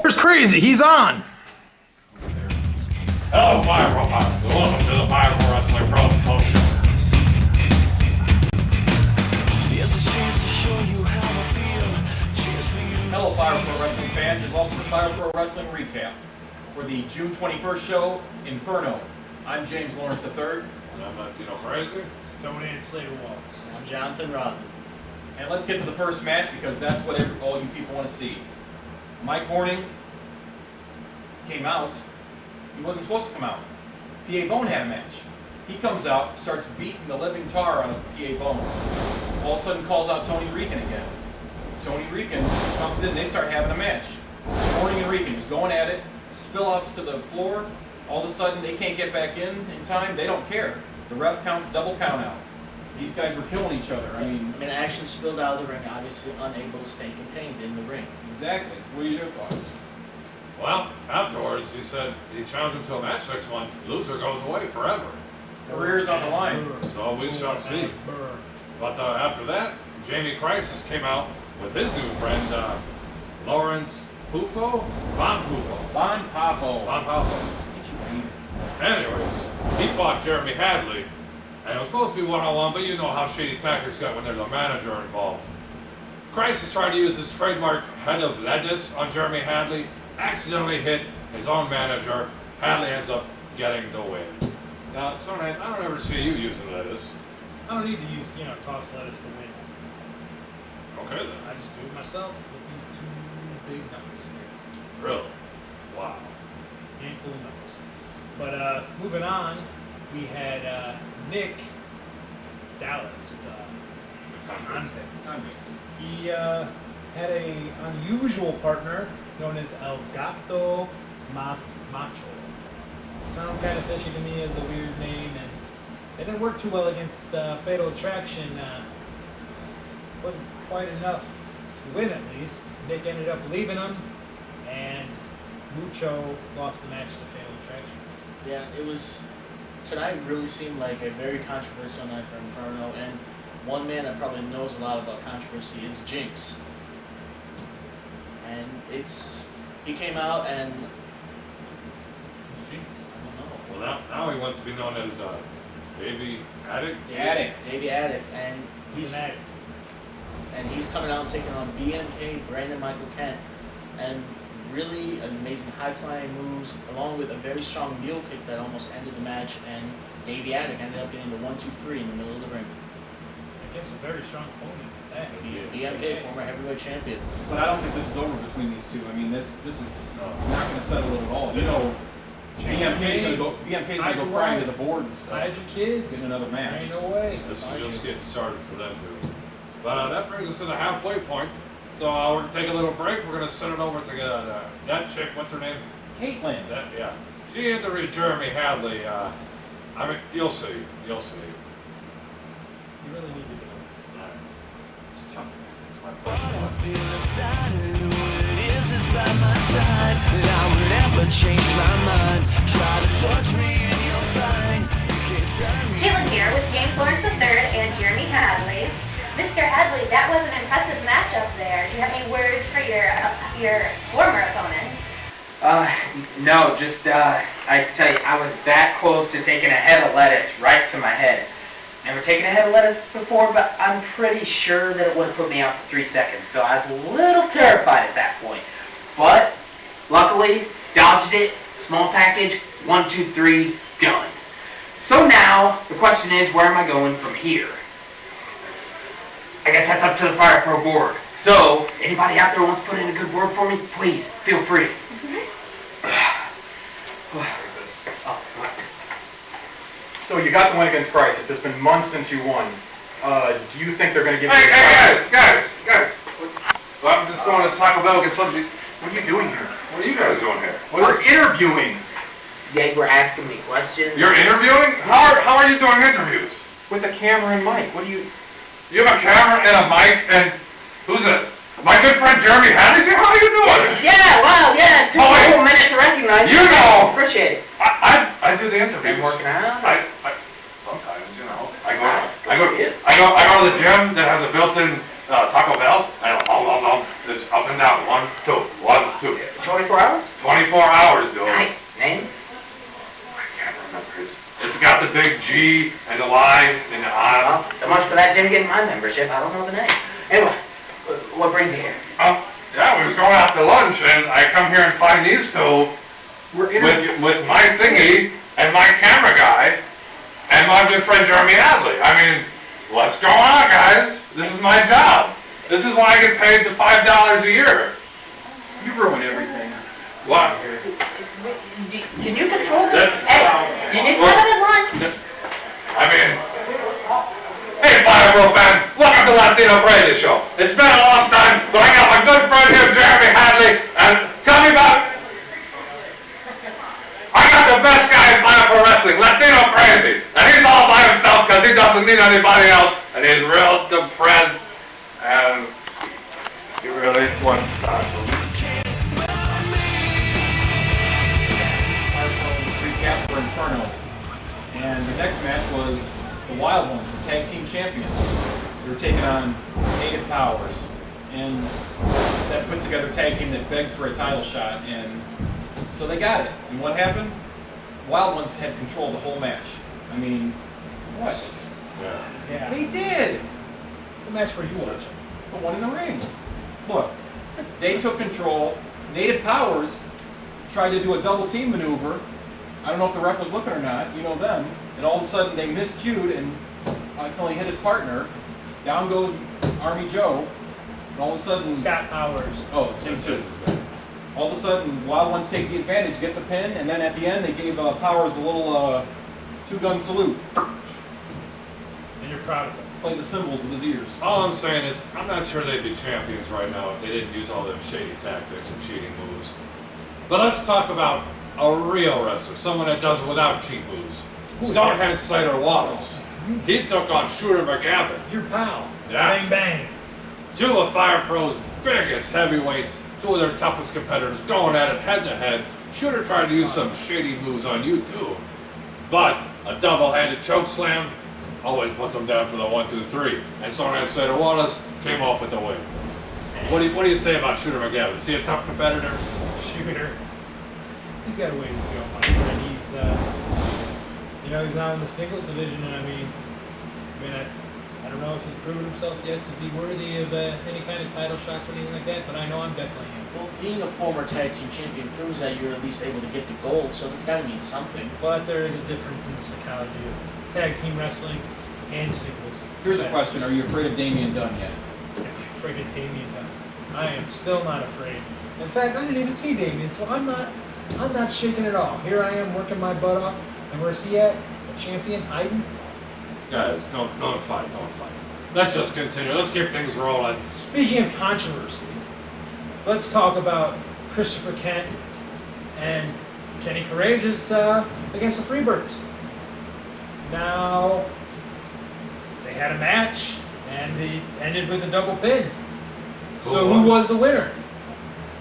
Fire's crazy. He's on. Hello, Fire Pro Fighters. Welcome to the Fire Pro Wrestling Pro Show. Hello, Fire Pro Wrestling fans, and welcome to Fire Pro Wrestling Recap for the June 21st show, Inferno. I'm James Lawrence III. And I'm Latino Crazy. Stone and Slater Waltz. I'm Jonathan Rodman. And let's get to the first match because that's what all you people want to see. Mike Horning came out. He wasn't supposed to come out. PA Bone had a match. He comes out, starts beating the living tar on a PA Bone. All of a sudden calls out Tony Rican again. Tony Rican comes in, they start having a match. Horning and Rican just going at it, spill outs to the floor. All of a sudden they can't get back in time, they don't care. The ref counts double count out. These guys were killing each other. I mean, action spilled out of the ring, obviously unable to stay contained in the ring. Exactly. What are your thoughts? Well, afterwards, he said he challenged him to a match next month. Loser goes away forever. Careers on the line. So we shall see. But after that, Jamie Crisis came out with his new friend, Lawrence Pufo? Von Pufo. Von Pafo. Von Pafo. Anyways, he fought Jeremy Hadley, and it was supposed to be one-on-one, but you know how shady tactics get when there's a manager involved. Crisis tried to use his trademark head of lettuce on Jeremy Hadley, accidentally hit his own manager. Hadley ends up getting the win. Now, sometimes I don't ever see you using lettuce. I don't need to use, toss lettuce to win. Okay then. I just do it myself with these two big knuckles here. Really? Wow. Handful of knuckles. But moving on, we had Nick Dallas, the convict. He had a unusual partner known as El Gato Mas Macho. Sounds kind of fishy to me as a weird name, and it didn't work too well against Fatal Attraction. Wasn't quite enough to win, at least. Nick ended up leaving him, and Mucho lost the match to Fatal Attraction. Yeah, tonight really seemed like a very controversial night for Inferno, and one man that probably knows a lot about controversy is Jinx. And he came out and... Who's Jinx? I don't know. Well, now he wants to be known as Davey Addict? Davey Addict, and He's an addict. And he's coming out and taking on BMK, Brandon Michael Kent, and really amazing high-flying moves, along with a very strong mule kick that almost ended the match, and Davey Addict ended up getting the 1-2-3 in the middle of the ring. Against a very strong opponent. BMK, former heavyweight champion. But I don't think this is over between these two. I mean, this is not going to settle it at all. You know, BMK's going to go crying to the board and stuff. Hide your kids. Get another match. Ain't no way. This is just getting started for them too. But that brings us to the halfway point. So we're going to take a little break. We're going to send it over to that chick. What's her name? Caitlin. Yeah. She interviewed Jeremy Hadley. I mean, you'll see. You'll see. You really need to do it. It's tough. It's my I feel inside of you, it is by my side. I will never change my mind. Try to touch me and you'll find you can't turn me. Caitlin here with James Lawrence III and Jeremy Hadley. Mr. Hadley, that was an impressive matchup there. Do you have any words for your former opponent? No, just, I tell you, I was that close to taking a head of lettuce right to my head. Never taken a head of lettuce before, but I'm pretty sure that it would have put me out for 3 seconds, so I was a little terrified at that point. But, luckily, dodged it, small package, 1, 2, 3, done. So now, the question is, where am I going from here? I guess that's up to the Fire Pro board. So, anybody out there wants to put in a good word for me, please, feel free. So you got the win against Crisis. It's been months since you won. Do you think they're going to give you guys! Well, I'm just going to Taco Bell get something. What are you doing here? What are you guys doing here? We're interviewing. Yeah, we're asking me questions. You're interviewing? How are you doing interviews? With a camera and mic. What do you... You have a camera and a mic and who's it? My good friend Jeremy Hadley? How are you doing? Yeah, well, yeah, it took me a whole minute to recognize you. Know. Appreciate it. I do the interviews. Been working out? Sometimes, I go to the gym that has a built-in Taco Bell, and it's up and down, 1, 2, 1, 2. 24 24 hours, dude. Nice. Name? I can't remember. It's got the big G and the Y and the I. Well, so much for that gym getting my membership. I don't know the name. Anyway, what brings you here? Yeah, we was going out to lunch, and I come here and find these two with my thingy and my camera guy and my good friend Jeremy Hadley. I mean, what's going on, guys? This is my job. This is why I get paid the $5 a year. You ruin everything. What? Can you control this? Hey, can you cut it at lunch? I mean, hey, Fireball fans, welcome to Latino Radio Show. It's been a long time, but I got my good friend here, Jeremy Hadley, and tell me about... I got the best guy in Pro Wrestling, Latino Crazy, and he's all by himself because he doesn't need anybody else, and he's real depressed, and he really wants to talk to me. Recap for Inferno. And the next match was the Wild Ones, the tag team champions. They were taking on Native Powers. And that put together a tag team that begged for a title shot. And so they got it. And what happened? Wild Ones had control of the whole match. I mean, what? Yeah. They did! What match were you watching? The one in the ring. Look, they took control. Native Powers tried to do a double team maneuver. I don't know if the ref was looking or not, you know them. And all of a sudden they miscued and accidentally hit his partner. Down goes Army Joe. And all of a sudden... Scott Powers. Oh, Jim too. All of a sudden, Wild Ones take the advantage, get the pin, and then at the end they gave Powers a little two-gun salute. And you're proud of him. Played the cymbals with his ears. All I'm saying is, I'm not sure they'd be champions right now if they didn't use all them shady tactics and cheating moves. But let's talk about a real wrestler, someone that does it without cheat moves. Stonehead Cider Wallace. He took on Shooter McGavin. Your pal. Yeah. Bang bang. Two of Fire Pro's biggest heavyweights, two of their toughest competitors going at it head to head. Shooter tried to use some shady moves on you too. But a double-handed choke slam always puts him down for the 1, 2, 3. And Stonehead Cider Wallace came off with the win. What do you say about Shooter McGavin? Is he a tough competitor? Shooter. He's got a ways to go, my friend. He's, he's now in the singles division, and I don't know if he's proven himself yet to be worthy of any kind of title shots or anything like that, but I know I'm definitely him. Well, being a former tag team champion proves that you're at least able to get the gold, so it's got to mean something. But there is a difference in the psychology of tag team wrestling and singles. Here's a question. Are you afraid of Damian Dunn yet? I'm afraid of Damian Dunn. I am still not afraid. In fact, I didn't even see Damian, so I'm not shaking at all. Here I am working my butt off, and where's he at? A champion hiding? Guys, don't fight. Let's just continue. Let's keep things rolling. Speaking of controversy, let's talk about Christopher Kent and Kenny Courageous against the Freebirds. Now, they had a match, and they ended with a double pin. So who was the winner?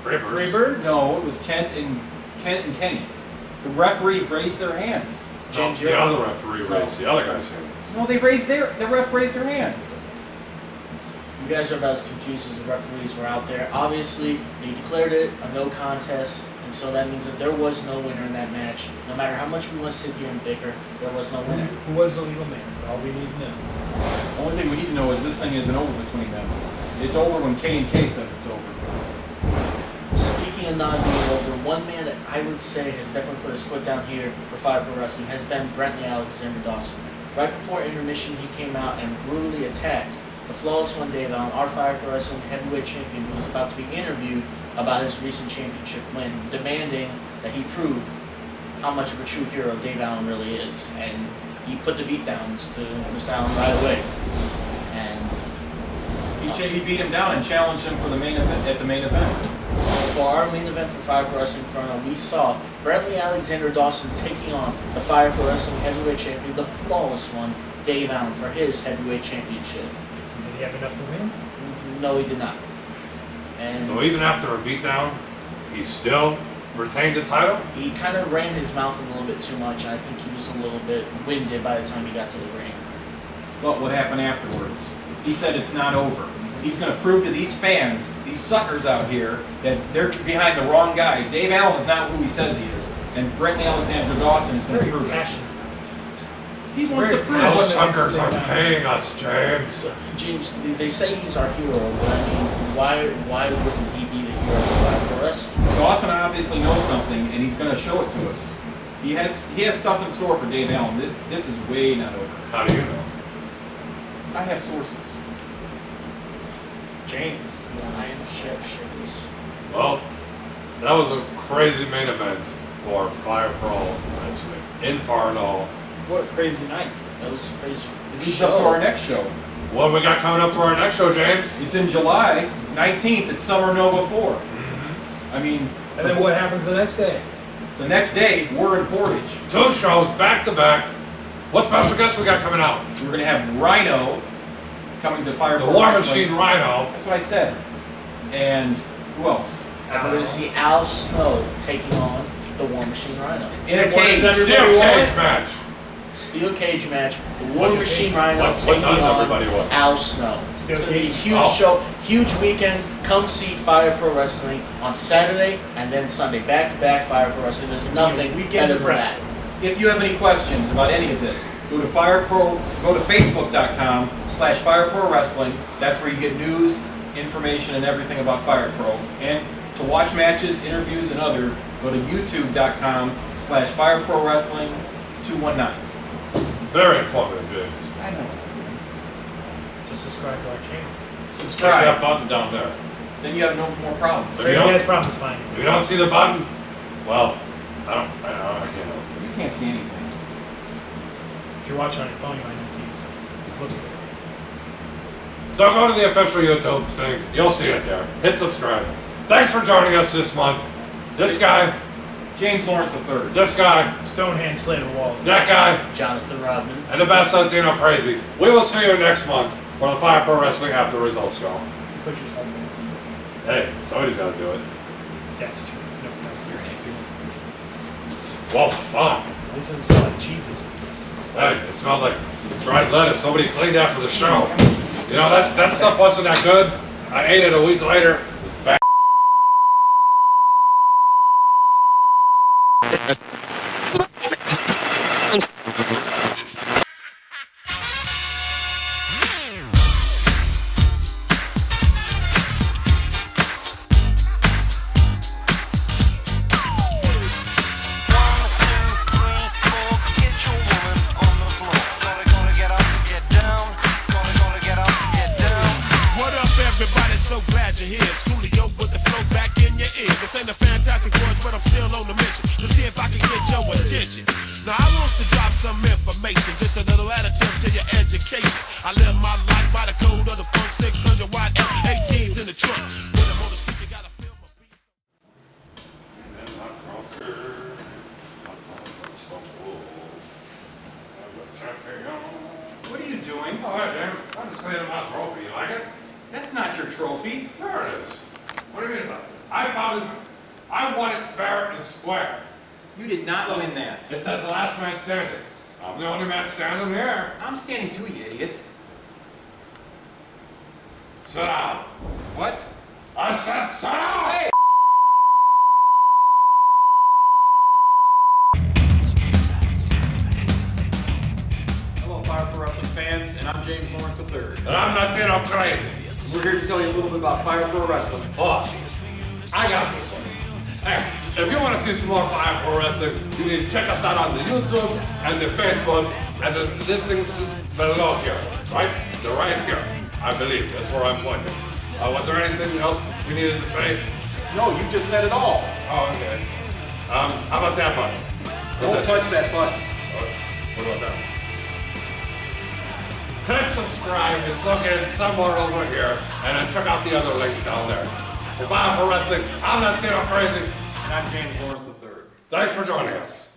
Freebirds? No, it was Kent and Kenny. The referee raised their hands. James, the other referee raised the other guy's hands. No, the ref raised their hands. You guys are about as confused as the referees were out there. Obviously, they declared it a no contest, and so that means that there was no winner in that match. No matter how much we want to sit here and bicker, there was no winner. Who was the legal man? That's all we need to know. The only thing we need to know is this thing isn't over between them. It's over when K and K says it's over. Speaking of not being over, one man that I would say has definitely put his foot down here for Fire Pro Wrestling has been Brentley Alexander Dawson. Right before intermission, he came out and brutally attacked the Flawless One Dave Allen, our Fire Pro Wrestling heavyweight champion, who was about to be interviewed about his recent championship win, demanding that he prove how much of a true hero Dave Allen really is. And he put the beatdowns to Mr. Allen right away. And He beat him down and challenged him for the main event at the main event. for our main event for Fire Pro Wrestling Inferno, we saw Brentley Alexander Dawson taking on the Fire Pro Wrestling heavyweight champion, the flawless one, Dave Allen, for his heavyweight championship. Did he have enough to win? No, he did not. And So even after a beatdown, he still retained the title? he kind of ran his mouth a little bit too much. I think he was a little bit winded by the time he got to the ring. But what happened afterwards? He said it's not over. He's going to prove to these fans, these suckers out here, that they're behind the wrong guy. Dave Allen is not who he says he is. And Brent Alexander Dawson is going to Very prove it. passionate. He wants to prove Those it. suckers are paying us, James. James, they say he's our hero, but I mean, why wouldn't he be the hero of Fire Pro Wrestling? Dawson obviously knows something, and he's going to show it to us. He has stuff in store for Dave Allen. This is way not over. How do you know? I have sources. James. The Lions shippers. Well, that was a crazy main event for Fire Pro Wrestling Inferno. What a crazy night. That was crazy. It leads up to our next show. What have we got coming up for our next show, James? It's in July 19th at Summer Nova 4. I mean, And then what happens the next day? the next day, we're in Portage. 2 shows back to back. What special guests we got coming out? We're going to have Rhino coming to Fire The Pro War Wrestling. Machine Rhino. That's what I said. And who else? We're going to see Al Snow taking on the War Machine Rhino. In a What does cage. everybody Steel want? cage match. Steel cage match. The War Machine Rhino what taking does on everybody want? Al Snow. Steel It's going to be a cage? huge Oh. show, huge weekend. Come see Fire Pro Wrestling on Saturday and then Sunday. Back to back Fire Pro Wrestling. There's nothing Weekend better of than that. wrestling. If you have any questions about any of this, go to Facebook.com/Fire Pro Wrestling. That's where you get news, information, and everything about Fire Pro. And to watch matches, interviews, and other, go to YouTube.com/Fire Pro Wrestling 219. Very informative, James. I know. Just subscribe to our channel. Click that Subscribe. button down there. Then you have no more problems. If you Crazy don't- has problems finding If you don't see the button, well, I can't help it. You can't see anything. If you're watching on your phone, you might not see it. Look for it. So go to the official YouTube thing. You'll see it there. Hit subscribe. Thanks for joining us this month. This guy, James Lawrence III. this guy, Stonehand Slater Wall. that guy, Jonathan Rodman. and the best Latino crazy. We will see you next month for the Fire Pro Wrestling After Results Show. Put yourself in. Hey, somebody's got to do it. That's true. No, that's true. Well, fun. At least it doesn't smell like cheese this week. Hey, it smelled like dried lettuce. Somebody cleaned after the show. You know, that stuff wasn't that good. I ate it a week later. It was bad. What up, everybody? So glad you're here. Schoolio with the flow back in your ear. This ain't a fantastic voice, but I'm still on the mission. Let's see if I can get your attention. Now, I want to drop some information, just a little additive to your education. I live my life by the code of the funk 600 watt F18s in the trunk. When I'm on the street, you gotta feel my beat. What are you doing? All right, man. I'm just cleaning my trophy. You like it? That's not your trophy. There it is. What do you mean? I found it. I won it fair and square. You did not win that. It says the last man standing. I'm the only man standing here. I'm standing too, you idiots. Sit down. What? I said sit down. Hey! Hello, Fire Pro Wrestling fans, and I'm James Lawrence III. And I'm not being crazy. We're here to tell you a little bit about Fire Pro Wrestling. But I got this one. Hey, if you want to see some more Fire Pro Wrestling, you need to check us out on the YouTube and the Facebook and this thing's below here, right? They're right here, I believe. That's where I'm pointing. Was there anything else we needed to say? No, you just said it all. Oh, okay. How about that button? Don't touch that button. What about that? Click subscribe. It's located somewhere over here, and then check out the other links down there. For Fire Pro Wrestling, I'm not Crazy. And I'm James Lawrence III. Thanks for joining us.